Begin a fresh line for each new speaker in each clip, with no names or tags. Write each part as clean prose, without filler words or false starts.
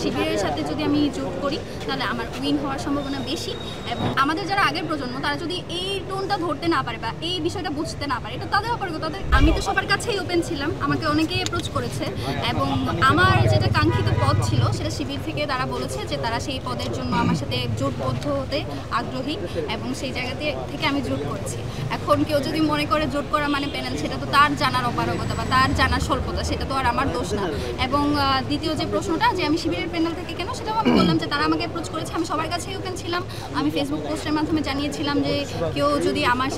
শিবিরের সাথে যদি আমি যোগ করি তাহলে আমার উইন হওয়ার সম্ভাবনা বেশি। এবং আমাদের যারা আগের প্রজন্ম তারা যদি এই টোনটা ধরতে না পারে বা এই বিষয়টা বুঝতে না পারে, এটা তাদের ব্যাপার। আমি তো সবার কাছেই ওপেন ছিলাম, আমাকে অনেকেই অ্যাপ্রোচ করেছে এবং আমার যেটা কাঙ্ক্ষিত পদ ছিল সেটা শিবির থেকে তারা বলেছে যে তারা সেই পদের জন্য আমার সাথে জোটবদ্ধ হতে আগ্রহী এবং সেই জায়গা থেকে আমি জোট করেছি। এখন কেউ যদি মনে করে জোট করা মানে প্যানেল, সেটা তো তার জানার অপারগতা বা তার জানার স্বল্পতা, সেটা তো আর আমার দোষ না। এবং দ্বিতীয় যে প্রশ্নটা যে আমি শিবিরের প্যানেল থেকে কেন, সেটাও আমি বললাম যে তারা আমাকে অ্যাপ্রোচ করেছে, আমি সবার কাছেই ওপেন ছিলাম। আমি ফেসবুক পোস্টের মাধ্যমে জানিয়েছিলাম যে কেউ যদি আমার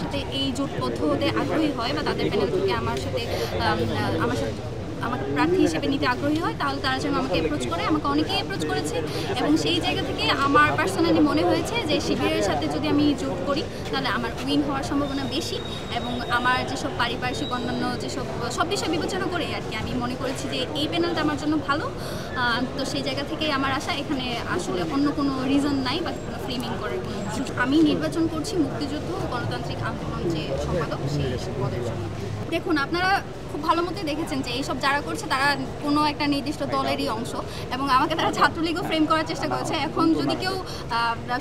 সাথে এই জোটবদ্ধ হতে আগ্রহী হয় বা তাদের প্যানেল থেকে আমাকে প্রার্থী হিসেবে নিতে আগ্রহী হয়, তাহলে তারা যেন আমাকে অ্যাপ্রোচ করে। আমাকে অনেকেই অ্যাপ্রোচ করেছে এবং সেই জায়গা থেকে আমার পার্সোনালি মনে হয়েছে যে শিবিরের সাথে যদি আমি যোগ করি তাহলে আমার উইন হওয়ার সম্ভাবনা বেশি। এবং আমার যেসব পারিপার্শ্বিক অন্যান্য সব বিষয় বিবেচনা করে আর কি আমি মনে করেছি যে এই প্যানেলটা আমার জন্য ভালো। তো সেই জায়গা থেকেই আমার আশা। এখানে আসলে অন্য কোনো রিজন নাই বা কোনো ফ্রেমিং করার কোনো। আমি নির্বাচন করছি মুক্তিযুদ্ধ ও গণতান্ত্রিক আন্দোলন যে সম্পাদক, সেই পদের জন্য। দেখুন, আপনারা খুব ভালো মতোই দেখেছেন যে এইসব যারা করছে তারা কোনো একটা নির্দিষ্ট দলেরই অংশ এবং আমাকে তারা ছাত্রলীগও ফ্রেম করার চেষ্টা করেছে। এখন যদি কেউ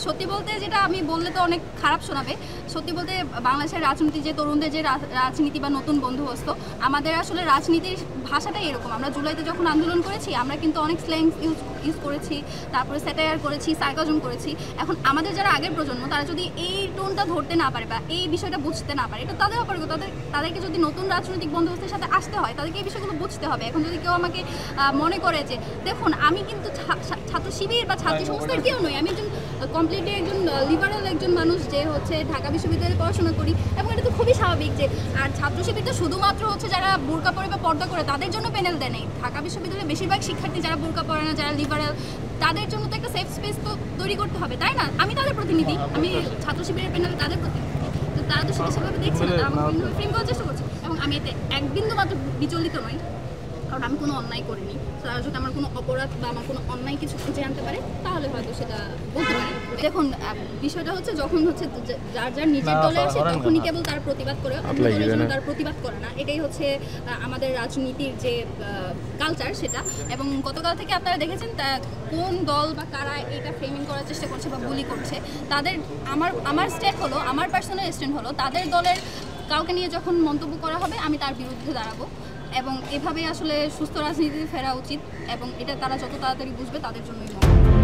সত্যি বলতে, যেটা আমি বললে তো অনেক খারাপ শোনাবে, সত্যি বলতে বাংলাদেশের রাজনীতি যে তরুণদের যে রাজনীতি বা নতুন বন্ধুহস্ত, আমাদের আসলে রাজনীতির ভাষাটাই এরকম। আমরা জুলাইতে যখন আন্দোলন করেছি আমরা কিন্তু অনেক স্ল্যাংস ইউজ করেছি, তারপরে স্যাটায়ার করেছি, সার্কাজম করেছি। এখন আমাদের যারা আগের প্রজন্ম তারা যদি এই টোনটা ধরতে না পারে বা এই বিষয়টা বুঝতে না পারে, এটা তাদের ব্যাপার। তাদেরকে যদি নতুন রাজনৈতিক বন্দোবস্তের সাথে আসতে হয় তাদেরকে এই বিষয়গুলো বুঝতে হবে। এখন যদি কেউ আমাকে মনে করে যে, দেখুন আমি কিন্তু ছাত্র শিবির বা ছাত্রী সংস্থার কেউ নই, আমি একজন কমপ্লিটলি একজন লিবারেল একজন মানুষ যে হচ্ছে ঢাকা বিশ্ববিদ্যালয়ে পড়াশোনা করি, এবং এটা তো খুবই স্বাভাবিক যে। আর ছাত্র শিবির তো শুধুমাত্র হচ্ছে যারা বোরকা পরে বা পর্দা করে তাদের জন্য প্যানেল দেয় নাই। ঢাকা বিশ্ববিদ্যালয়ে বেশিরভাগ শিক্ষার্থী যারা বোরকা পরে না, যারা লিবারেল, তাদের জন্য তো একটা সেফ স্পেস তো তৈরি করতে হবে, তাই না? আমি তাদের প্রতিনিধি, আমি ছাত্র শিবিরের প্যানেলে তাদের প্রতিনিধি। তো তারা তো সেটা সেভাবে দেখছে না, তারা আমাকে বিভিন্নভাবে ফ্রেম করার চেষ্টা করছে। এবং আমি এতে এক বিন্দু মাত্র বিচলিত নই, কারণ আমি কোনো অন্যায় করিনি। তারা যদি আমার কোনো অপরাধ বা আমার কোনো অন্যায় কিছু খুঁজে আনতে পারে তাহলে হয়তো সেটা বলতে পারে। দেখুন, বিষয়টা হচ্ছে যখন হচ্ছে যার নিজের দলে আসে তখনই কেবল তার প্রতিবাদ করে, অন্য দলের জন্য তার প্রতিবাদ করে না। এটাই হচ্ছে আমাদের রাজনীতির যে কালচার সেটা। এবং গতকাল থেকে আপনারা দেখেছেন কোন দল বা কারা এটা ফ্রেমিং করার চেষ্টা করছে বা বুলি করছে। তাদের আমার স্ট্যান্ড হলো, আমার পার্সোনাল স্ট্যান্ড হলো, তাদের দলের কাউকে নিয়ে যখন মন্তব্য করা হবে আমি তার বিরুদ্ধে দাঁড়াবো। এবং এভাবেই আসলে সুস্থ রাজনীতিতে ফেরা উচিত এবং এটা তারা যত তাড়াতাড়ি বুঝবে তাদের জন্যই ভালো।